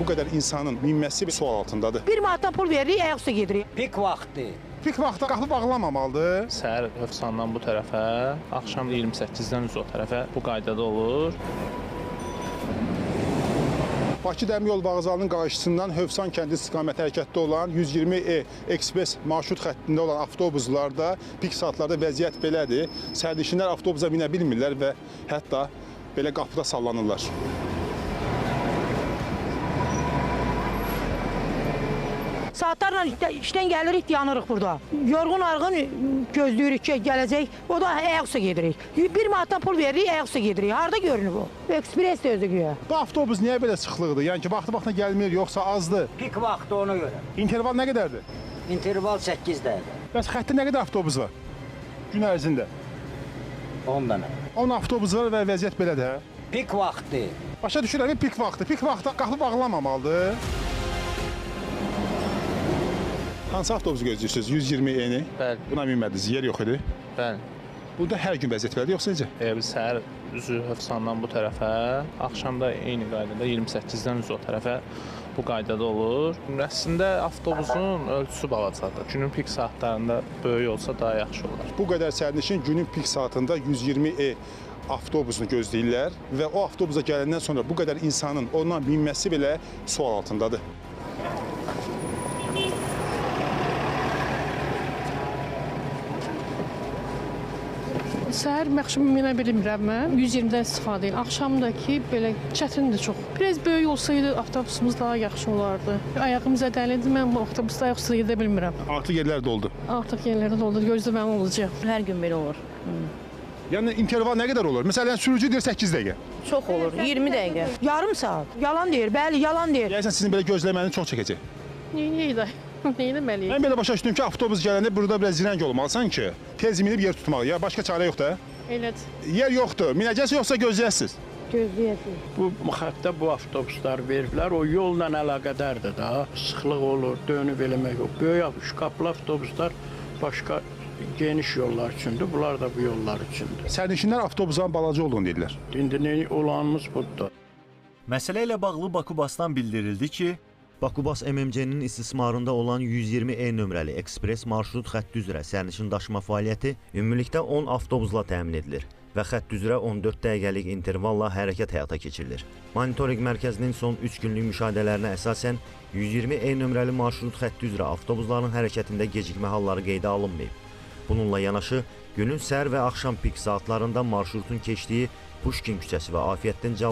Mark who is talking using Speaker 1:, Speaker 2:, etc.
Speaker 1: bu qədər insanın minməsi bir sual altındadır.
Speaker 2: Bir manatdan pul veririk, ayaqüstə gedirik.
Speaker 3: Pik vaxtı.
Speaker 1: Pik vaxtda qapı bağlanmamalıdır.
Speaker 4: Səhər Hövsandan bu tərəfə, axşam 28-dən üzə o tərəfə bu qaydada olur.
Speaker 1: Bakı Dəmiryol Vağzalının qarşısından Hövsan kəndi istiqaməti hərəkətdə olan 120E ekspres marşrut xəttində olan avtobuslarda pik saatlarda vəziyyət belədir. Sərnişinlər avtobusa minə bilmirlər və hətta belə qapıda sallanırlar.
Speaker 2: Saatlarla işdən gəlirik, yanırıq burada. Yorğun arğın gözləyirik ki, gələcək. O da ayaqüstə gedirik. Bir manatdan pul veririk, ayaqüstə gedirik. Harada görünür bu? Ekspres də özü güya.
Speaker 1: Bu avtobus niyə belə sıxlıqdır? Yəni ki, vaxtı-vaxtına gəlmir, yoxsa azdır?
Speaker 3: Pik vaxtı ona görə.
Speaker 1: İnterval nə qədərdir?
Speaker 3: İnterval 8 dəqiqə.
Speaker 1: Bəs xəttdə nə qədər avtobus var? Gün ərzində
Speaker 3: 10 dənə.
Speaker 1: 10 avtobus var və vəziyyət belədir, hə?
Speaker 3: Pik vaxtı.
Speaker 1: Başa düşürəm, pik vaxtı. Pik vaxtda qapı bağlanmamalıdır. Hansı avtobusu gözləyirsiniz? 120E-ni?
Speaker 4: Bəli.
Speaker 1: Buna minmədiniz, yer yox idi.
Speaker 4: Bəli.
Speaker 1: Burada hər gün vəziyyət belədir, yoxsa necə?
Speaker 4: Biz səhər üzü Hövsandan bu tərəfə, axşam da eyni qaydada 28-dən üzə o tərəfə bu qaydada olur. Əslində avtobusun ölçüsü balacadır. Günün pik saatlarında böyük olsa daha yaxşı olar.
Speaker 1: Bu qədər sərnişin günün pik saatında 120E avtobusunu gözləyirlər və o avtobusa gələndən sonra bu qədər insanın ondan minməsi belə sual altındadır.
Speaker 5: Səhər məxşum minə bilmirəm mən. 120-dən istifadə edirəm. Axşamdakı belə çətindir çox. Biraz böyük olsaydı avtobusumuz daha yaxşı olardı. Ayağım zədəlidir. Mən bu avtobusda ayaqüstə gedə bilmirəm.
Speaker 1: Artıq yerlər doldu.
Speaker 5: Artıq yerlərdə doldu. Gözləməm olacaq.
Speaker 6: Hər gün belə olur.
Speaker 1: Yəni interval nə qədər olur? Məsələn, sürücü deyir 8 dəqiqə.
Speaker 6: Çox olur, 20 dəqiqə.
Speaker 2: Yarım saat. Yalan deyir, bəli, yalan deyir.
Speaker 1: Deyəsən sizin belə gözləməyiniz çox çəkəcək.
Speaker 5: Neynəyək? Neynəməliyik?
Speaker 1: Mən belə başa düşdüm ki, avtobus gələndə burada biraz zirəng olmalısan ki, tez minib yer tutmalı. Ya başqa çarə yoxdur, hə?
Speaker 5: Elədir.
Speaker 1: Yer yoxdur. Minəcəksiniz yoxsa gözləyəsiniz?
Speaker 2: Gözləyəsiniz.
Speaker 7: Bu xəttə bu avtobuslar veriblər, o yolla əlaqədardır da. Sıxlıq olur, dönüb eləmək yox. Böyük şkaplı avtobuslar başqa geniş yollar üçündür, bunlar da bu yollar üçündür.
Speaker 1: Sərnişinlər avtobusun balaca olduğunu deyirlər.
Speaker 7: İndi nə olanımız budur.
Speaker 8: Məsələ ilə bağlı Bakubasdan bildirildi ki, Bakubas MMC-nin istismarında olan 120E nömrəli ekspres marşrut xətti üzrə sərnişin daşıma fəaliyyəti ümumilikdə 10 avtobusla təmin edilir və xətt üzrə 14 dəqiqəlik intervalla hərəkət həyata keçirilir. Monitorinq mərkəzinin son 3 günlük müşahidələrinə əsasən 120E nömrəli marşrut xətti üzrə avtobusların hərəkətində gecikmə halları qeydə alınmayıb. Bununla yanaşı, günün səhər və axşam pik saatlarında marşrutun keçdiyi Puşkin küçəsi və Afiyyəttin Cəlal